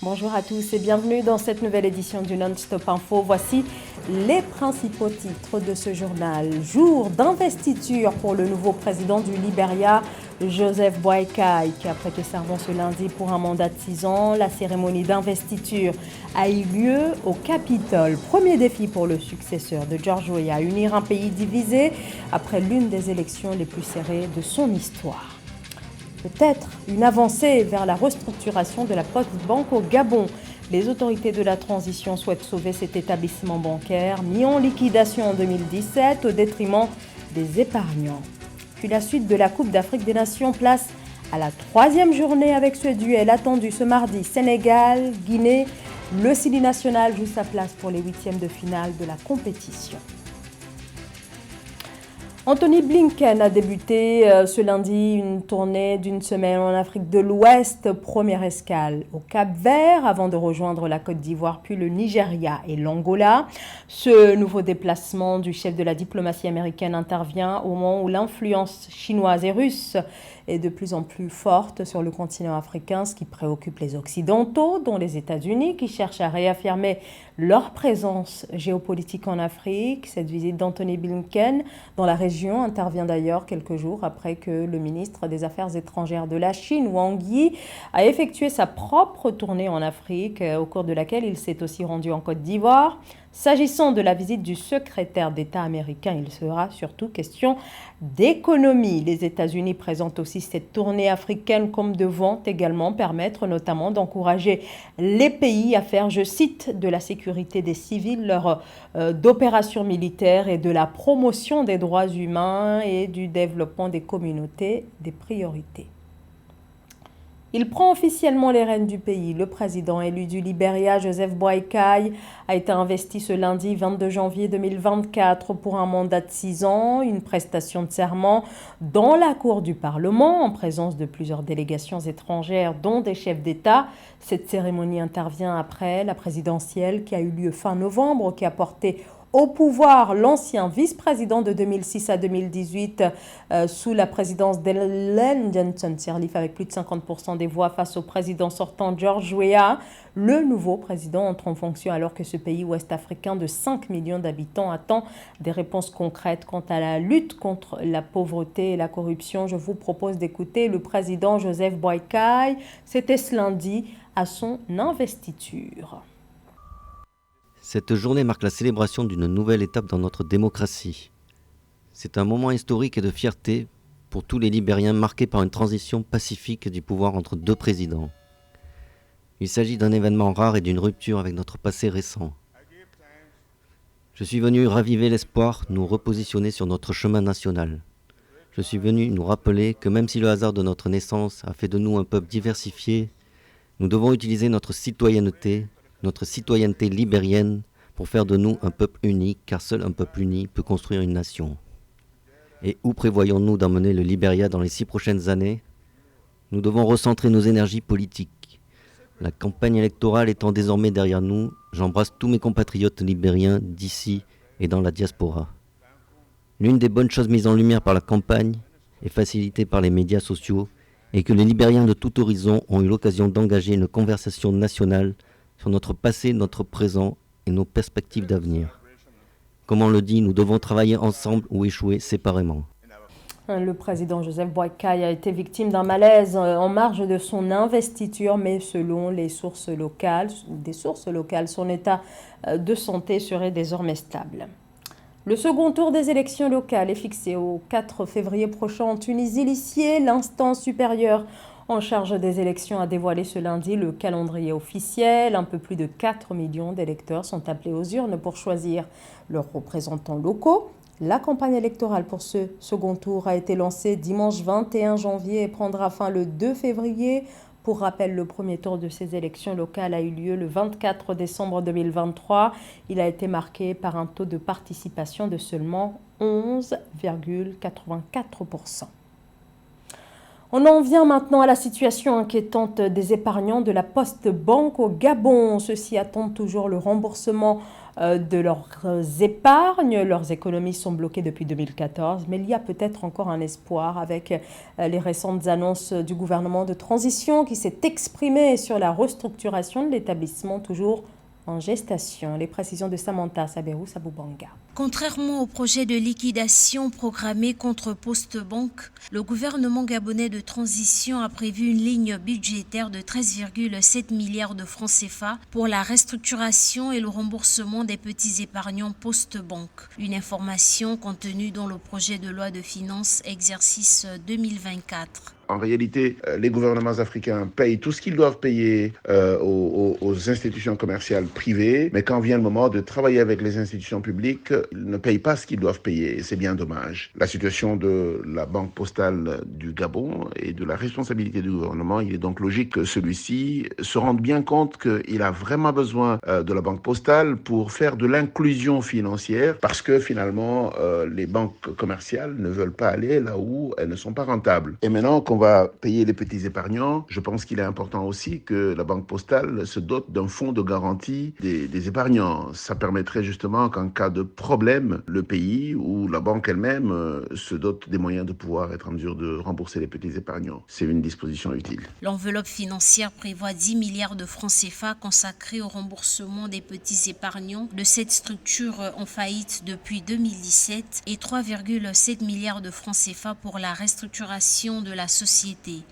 Bonjour à tous et bienvenue dans cette nouvelle édition du Non-Stop Info. Voici les principaux titres de ce journal. Jour d'investiture pour le nouveau président du Libéria, Joseph Boakai, qui a prêté serment ce lundi pour un mandat de 6 ans. La cérémonie d'investiture a eu lieu au Capitole. Premier défi pour le successeur de George Weah, unir un pays divisé après l'une des élections les plus serrées de son histoire. Peut-être une avancée vers la restructuration de la Poste Banque au Gabon. Les autorités de la transition souhaitent sauver cet établissement bancaire mis en liquidation en 2017 au détriment des épargnants. Puis la suite de la Coupe d'Afrique des Nations, place à la 3e journée avec ce duel attendu ce mardi. Sénégal, Guinée, le Sili national joue sa place pour les 8e de finale de la compétition. Anthony Blinken a débuté ce lundi une tournée d'une semaine en Afrique de l'Ouest, première escale au Cap-Vert avant de rejoindre la Côte d'Ivoire, puis le Nigeria et l'Angola. Ce nouveau déplacement du chef de la diplomatie américaine intervient au moment où l'influence chinoise et russe est de plus en plus forte sur le continent africain, ce qui préoccupe les Occidentaux, dont les États-Unis, qui cherchent à réaffirmer leur présence géopolitique en Afrique. Cette visite d'Anthony Blinken dans la région intervient d'ailleurs quelques jours après que le ministre des Affaires étrangères de la Chine, Wang Yi, a effectué sa propre tournée en Afrique, au cours de laquelle il s'est aussi rendu en Côte d'Ivoire. S'agissant de la visite du secrétaire d'État américain, il sera surtout question d'économie. Les États-Unis présentent aussi cette tournée africaine comme devant également permettre notamment d'encourager les pays à faire, je cite, de la sécurité des civils, leurs d'opérations militaires et de la promotion des droits humains et du développement des communautés des priorités. Il prend officiellement les rênes du pays. Le président élu du Libéria, Joseph Boakai, a été investi ce lundi 22 janvier 2024 pour un mandat de 6 ans, une prestation de serment dans la cour du Parlement, en présence de plusieurs délégations étrangères, dont des chefs d'État. Cette cérémonie intervient après la présidentielle qui a eu lieu fin novembre, qui a porté au pouvoir l'ancien vice-président de 2006 à 2018 sous la présidence d'Ellen Johnson Sirleaf avec plus de 50% des voix face au président sortant George Weah. Le nouveau président entre en fonction alors que ce pays ouest-africain de 5 millions d'habitants attend des réponses concrètes quant à la lutte contre la pauvreté et la corruption. Je vous propose d'écouter le président Joseph Boakai. C'était ce lundi à son investiture. Cette journée marque la célébration d'une nouvelle étape dans notre démocratie. C'est un moment historique et de fierté pour tous les Libériens marqué par une transition pacifique du pouvoir entre deux présidents. Il s'agit d'un événement rare et d'une rupture avec notre passé récent. Je suis venu raviver l'espoir, nous repositionner sur notre chemin national. Je suis venu nous rappeler que même si le hasard de notre naissance a fait de nous un peuple diversifié, nous devons utiliser notre citoyenneté libérienne pour faire de nous un peuple unique, car seul un peuple uni peut construire une nation. Et où prévoyons-nous d'emmener le Libéria dans les 6 prochaines années ? Nous devons recentrer nos énergies politiques. La campagne électorale étant désormais derrière nous, j'embrasse tous mes compatriotes libériens d'ici et dans la diaspora. L'une des bonnes choses mises en lumière par la campagne et facilitée par les médias sociaux est que les Libériens de tout horizon ont eu l'occasion d'engager une conversation nationale sur notre passé, notre présent et nos perspectives d'avenir. Comme on le dit, nous devons travailler ensemble ou échouer séparément. Le président Joseph Boakai a été victime d'un malaise en marge de son investiture, mais selon des sources locales, son état de santé serait désormais stable. Le second tour des élections locales est fixé au 4 février prochain en Tunisie. L'ICIE, l'instance supérieure en charge des élections, a dévoilé ce lundi le calendrier officiel. Un peu plus de 4 millions d'électeurs sont appelés aux urnes pour choisir leurs représentants locaux. La campagne électorale pour ce second tour a été lancée dimanche 21 janvier et prendra fin le 2 février. Pour rappel, le premier tour de ces élections locales a eu lieu le 24 décembre 2023. Il a été marqué par un taux de participation de seulement 11,84%. On en vient maintenant à la situation inquiétante des épargnants de la Poste Banque au Gabon. Ceux-ci attendent toujours le remboursement de leurs épargnes. Leurs économies sont bloquées depuis 2014, mais il y a peut-être encore un espoir avec les récentes annonces du gouvernement de transition qui s'est exprimé sur la restructuration de l'établissement toujours en gestation. Les précisions de Samantha Saberou Saboubanga. Contrairement au projet de liquidation programmé contre Postbank, le gouvernement gabonais de transition a prévu une ligne budgétaire de 13,7 milliards de francs CFA pour la restructuration et le remboursement des petits épargnants Postbank. Une information contenue dans le projet de loi de finances exercice 2024. En réalité, les gouvernements africains payent tout ce qu'ils doivent payer aux institutions commerciales privées, mais quand vient le moment de travailler avec les institutions publiques, ils ne payent pas ce qu'ils doivent payer. C'est bien dommage. La situation de la Banque postale du Gabon et de la responsabilité du gouvernement, il est donc logique que celui-ci se rende bien compte qu'il a vraiment besoin de la Banque postale pour faire de l'inclusion financière, parce que finalement, les banques commerciales ne veulent pas aller là où elles ne sont pas rentables. Et maintenant qu'on va payer les petits épargnants, je pense qu'il est important aussi que la Banque postale se dote d'un fonds de garantie des épargnants. Ça permettrait justement qu'en cas de problème, le pays ou la banque elle-même se dote des moyens de pouvoir être en mesure de rembourser les petits épargnants. C'est une disposition utile. L'enveloppe financière prévoit 10 milliards de francs CFA consacrés au remboursement des petits épargnants de cette structure en faillite depuis 2017 et 3,7 milliards de francs CFA pour la restructuration de la société.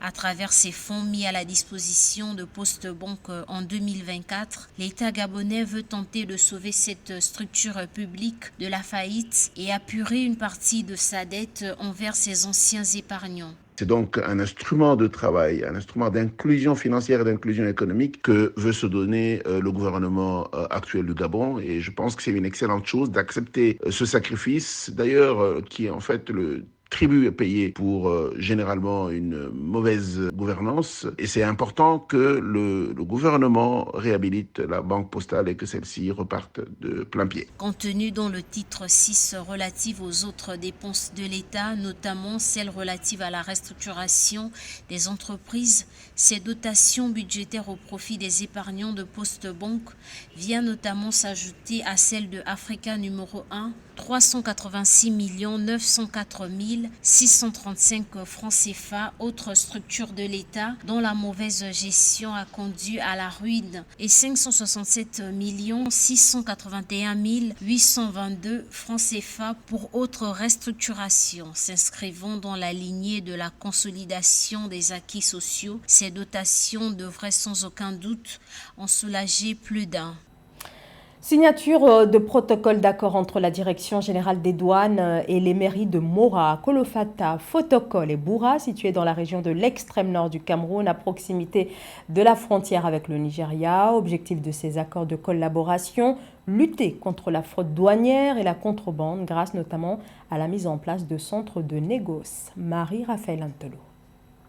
À travers ces fonds mis à la disposition de Postbank en 2024, l'État gabonais veut tenter de sauver cette structure publique de la faillite et apurer une partie de sa dette envers ses anciens épargnants. C'est donc un instrument de travail, un instrument d'inclusion financière et d'inclusion économique que veut se donner le gouvernement actuel du Gabon. Et je pense que c'est une excellente chose d'accepter ce sacrifice, d'ailleurs, qui est en fait le tribut est payé pour généralement une mauvaise gouvernance, et c'est important que le gouvernement réhabilite la Banque postale et que celle-ci reparte de plein pied. Contenu dans le titre 6 relatif aux autres dépenses de l'État, notamment celles relatives à la restructuration des entreprises, ces dotations budgétaires au profit des épargnants de Postbank viennent notamment s'ajouter à celle de Africa numéro 1, 386 904 635 francs CFA, autre structure de l'État dont la mauvaise gestion a conduit à la ruine, et 567 681 822 francs CFA pour autre restructuration. S'inscrivant dans la lignée de la consolidation des acquis sociaux, ces dotations devraient sans aucun doute en soulager plus d'un. Signature de protocole d'accord entre la Direction générale des douanes et les mairies de Mora, Kolofata, Fotokol et Boura, situées dans la région de l'extrême nord du Cameroun, à proximité de la frontière avec le Nigeria. Objectif de ces accords de collaboration, lutter contre la fraude douanière et la contrebande, grâce notamment à la mise en place de centres de négoce. Marie-Raphaël Antolo.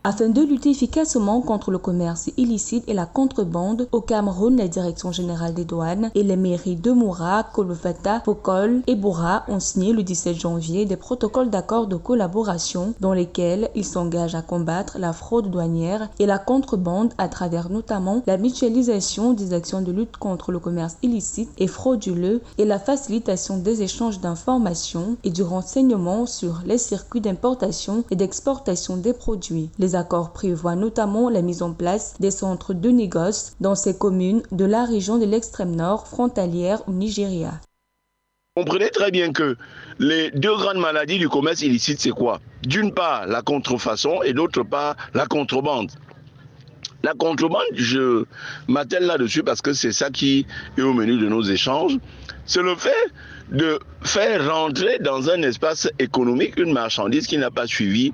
Afin de lutter efficacement contre le commerce illicite et la contrebande, au Cameroun, la Direction générale des douanes et les mairies de Moura, Kolofata, Fokol et Boura ont signé le 17 janvier des protocoles d'accord de collaboration dans lesquels ils s'engagent à combattre la fraude douanière et la contrebande à travers notamment la mutualisation des actions de lutte contre le commerce illicite et frauduleux et la facilitation des échanges d'informations et du renseignement sur les circuits d'importation et d'exportation des produits. Les accords prévoient notamment la mise en place des centres de négoce dans ces communes de la région de l'extrême nord frontalière au Nigeria. Comprenez très bien que les deux grandes maladies du commerce illicite, c'est quoi? D'une part, la contrefaçon et d'autre part, la contrebande. La contrebande, je m'attelle là-dessus parce que c'est ça qui est au menu de nos échanges. C'est le fait de faire rentrer dans un espace économique une marchandise qui n'a pas suivi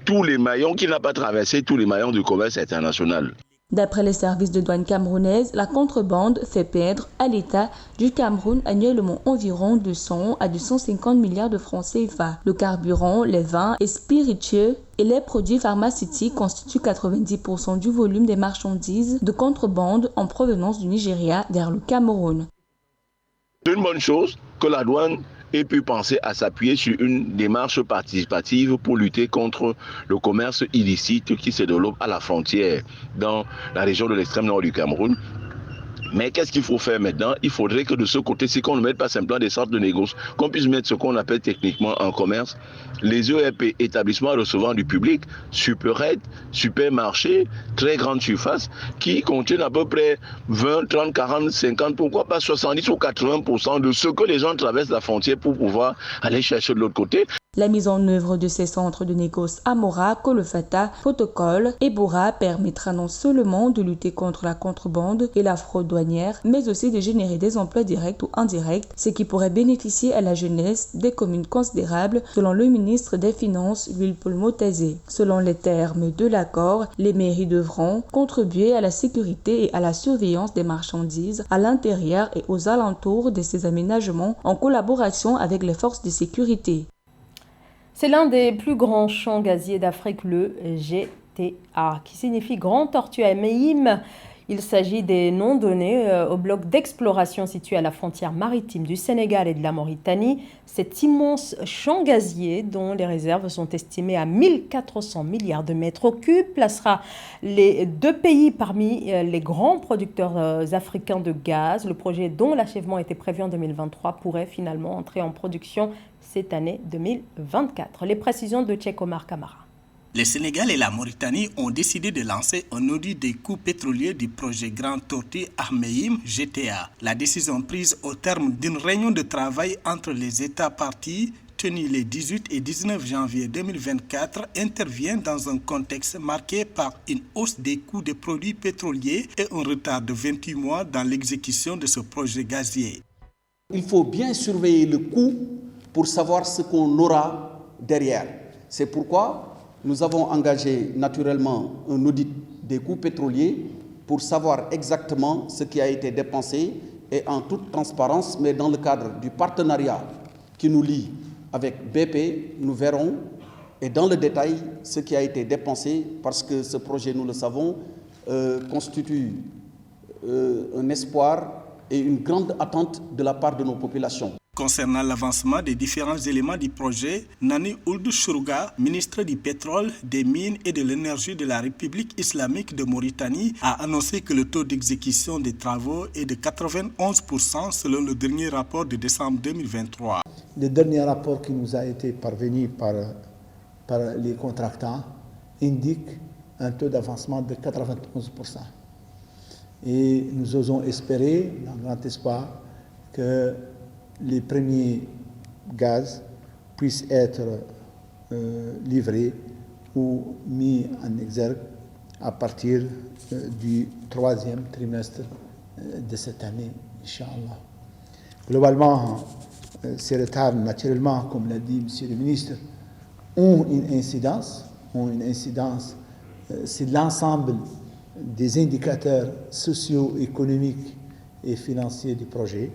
tous les maillons, qui n'a pas traversé tous les maillons du commerce international. D'après les services de douane camerounaises, la contrebande fait perdre à l'État du Cameroun annuellement environ 200 à 250 milliards de francs CFA. Le carburant, les vins et spiritueux et les produits pharmaceutiques constituent 90% du volume des marchandises de contrebande en provenance du Nigeria vers le Cameroun. C'est une bonne chose que la douane ait pu penser à s'appuyer sur une démarche participative pour lutter contre le commerce illicite qui se développe à la frontière dans la région de l'extrême nord du Cameroun. Mais qu'est-ce qu'il faut faire maintenant? Il faudrait que de ce côté-ci, qu'on ne mette pas simplement des centres de négoce, qu'on puisse mettre ce qu'on appelle techniquement en commerce les ERP, établissements recevant du public, supérettes, supermarchés, très grandes surfaces, qui contiennent à peu près 20, 30, 40, 50, pourquoi pas 70 ou 80% de ce que les gens traversent la frontière pour pouvoir aller chercher de l'autre côté. La mise en œuvre de ces centres de négoce à Mora, Kolofata, Protocole et Bora permettra non seulement de lutter contre la contrebande et la fraude douanière, mais aussi de générer des emplois directs ou indirects, ce qui pourrait bénéficier à la jeunesse des communes considérables, selon le ministre des Finances, Wilpaul Motazé. Selon les termes de l'accord, les mairies devront contribuer à la sécurité et à la surveillance des marchandises à l'intérieur et aux alentours de ces aménagements en collaboration avec les forces de sécurité. C'est l'un des plus grands champs gaziers d'Afrique, le GTA, qui signifie Grand Tortue à Mehim. Il s'agit des noms donnés au bloc d'exploration situé à la frontière maritime du Sénégal et de la Mauritanie. Cet immense champ gazier, dont les réserves sont estimées à 1400 milliards de mètres cubes, placera les deux pays parmi les grands producteurs africains de gaz. Le projet, dont l'achèvement était prévu en 2023, pourrait finalement entrer en production cette année 2024. Les précisions de Cheikh Omar Kamara. Le Sénégal et la Mauritanie ont décidé de lancer un audit des coûts pétroliers du projet Grand Tortue à Mehim GTA. La décision prise au terme d'une réunion de travail entre les États parties tenue les 18 et 19 janvier 2024 intervient dans un contexte marqué par une hausse des coûts des produits pétroliers et un retard de 28 mois dans l'exécution de ce projet gazier. Il faut bien surveiller le coût pour savoir ce qu'on aura derrière. C'est pourquoi nous avons engagé naturellement un audit des coûts pétroliers pour savoir exactement ce qui a été dépensé et en toute transparence, mais dans le cadre du partenariat qui nous lie avec BP, nous verrons et dans le détail ce qui a été dépensé parce que ce projet, nous le savons, constitue un espoir et une grande attente de la part de nos populations. Concernant l'avancement des différents éléments du projet, Nani Ould Chourouga, ministre du pétrole, des mines et de l'énergie de la République islamique de Mauritanie, a annoncé que le taux d'exécution des travaux est de 91% selon le dernier rapport de décembre 2023. Le dernier rapport qui nous a été parvenu par les contractants indique un taux d'avancement de 91%. Et nous osons espérer, dans grand espoir, que les premiers gaz puissent être livrés ou mis en exergue à partir du troisième trimestre de cette année, Inch'Allah. Globalement, ces retards, naturellement, comme l'a dit M. le ministre, ont une incidence sur l'ensemble des indicateurs socio-économiques et financiers du projet.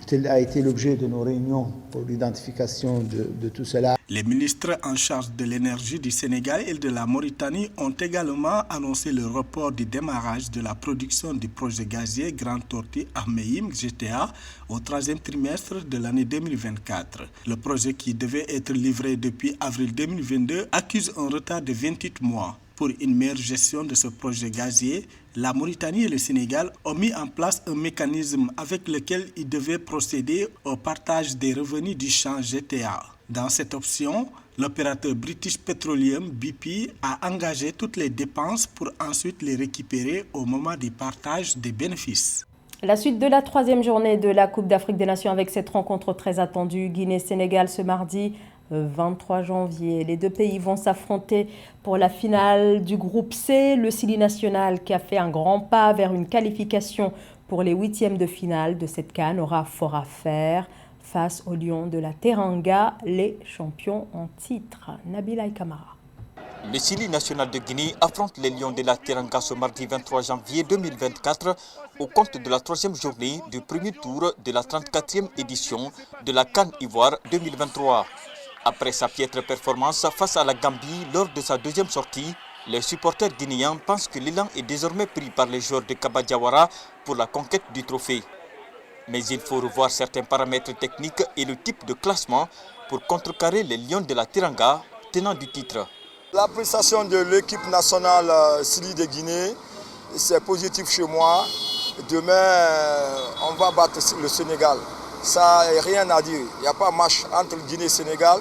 Tel a été l'objet de nos réunions pour l'identification de tout cela. Les ministres en charge de l'énergie du Sénégal et de la Mauritanie ont également annoncé le report du démarrage de la production du projet gazier Grand Tortue à Mehim GTA au troisième trimestre de l'année 2024. Le projet qui devait être livré depuis avril 2022 accuse un retard de 28 mois. Pour une meilleure gestion de ce projet gazier, la Mauritanie et le Sénégal ont mis en place un mécanisme avec lequel ils devaient procéder au partage des revenus du champ GTA. Dans cette option, l'opérateur British Petroleum BP a engagé toutes les dépenses pour ensuite les récupérer au moment du partage des bénéfices. La suite de la troisième journée de la Coupe d'Afrique des Nations avec cette rencontre très attendue Guinée-Sénégal ce mardi 23 janvier. Les deux pays vont s'affronter pour la finale du groupe C. Le Sili national, qui a fait un grand pas vers une qualification pour les huitièmes de finale de cette CAN, aura fort à faire face aux Lions de la Teranga, les champions en titre. Nabila Kamara. Le Sili national de Guinée affronte les Lions de la Teranga ce mardi 23 janvier 2024 au compte de la troisième journée du premier tour de la 34e édition de la CAN Ivoire 2023. Après sa piètre performance face à la Gambie lors de sa deuxième sortie, les supporters guinéens pensent que l'élan est désormais pris par les joueurs de Kaba Diawara pour la conquête du trophée. Mais il faut revoir certains paramètres techniques et le type de classement pour contrecarrer les Lions de la Teranga, tenants du titre. La prestation de l'équipe nationale Sili de Guinée, c'est positif chez moi. demain, on va battre le Sénégal. Ça, rien à dire. Il n'y a pas de match entre Guinée et Sénégal.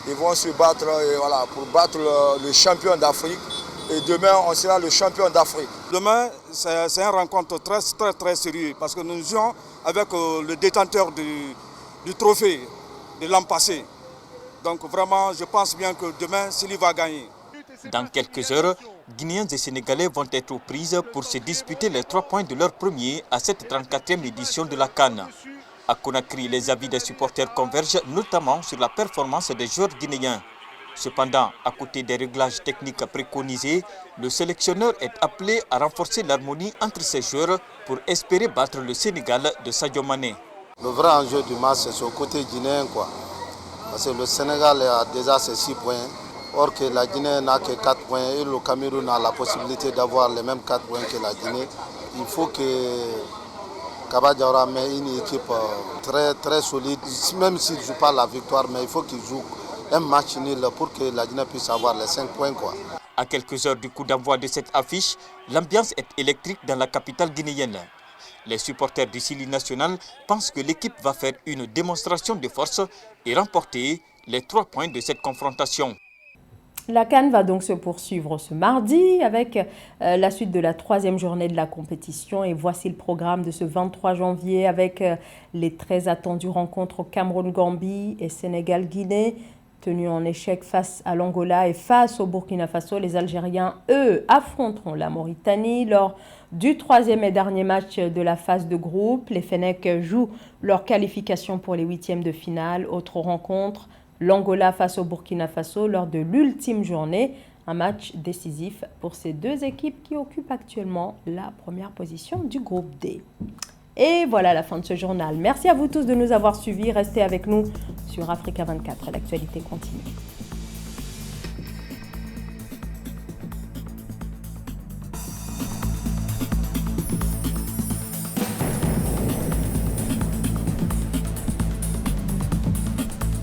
Ils vont se battre voilà, pour battre le champion d'Afrique. Et demain, on sera le champion d'Afrique. Demain, c'est une rencontre très sérieuse parce que nous jouons avec le détenteur du trophée de l'an passé. Donc vraiment, je pense bien que demain, Sili va gagner. Dans quelques heures, Guinéens et Sénégalais vont être aux prises pour se disputer les 3 points de leur premier à cette 34e édition de la CAN. À Conakry, les avis des supporters convergent notamment sur la performance des joueurs guinéens. Cependant, à côté des réglages techniques préconisés, le sélectionneur est appelé à renforcer l'harmonie entre ses joueurs pour espérer battre le Sénégal de Sadio Mané. Le vrai enjeu du match, c'est sur le côté guinéen, parce que le Sénégal a déjà ses 6 points, or que la Guinée n'a que 4 points et le Cameroun a la possibilité d'avoir les mêmes 4 points que la Guinée. Il faut que Kaba Diawara met une équipe très solide, même s'il ne joue pas la victoire, mais il faut qu'il joue un match nul pour que la Guinée puisse avoir les 5 points. À quelques heures du coup d'envoi de cette affiche, l'ambiance est électrique dans la capitale guinéenne. Les supporters du Sili national pensent que l'équipe va faire une démonstration de force et remporter les 3 points de cette confrontation. La CAN va donc se poursuivre ce mardi avec la suite de la 3e journée de la compétition. Et voici le programme de ce 23 janvier avec les très attendues rencontres au Cameroun-Gambie et Sénégal-Guinée. Tenus en échec face à l'Angola et face au Burkina Faso, les Algériens, eux, affronteront la Mauritanie lors du 3e et dernier match de la phase de groupe. Les Fennecs jouent leur qualification pour les 8e de finale. Autre rencontre, l'Angola face au Burkina Faso lors de l'ultime journée. Un match décisif pour ces deux équipes qui occupent actuellement la première position du groupe D. Et voilà la fin de ce journal. Merci à vous tous de nous avoir suivis. Restez avec nous sur Africa 24. L'actualité continue.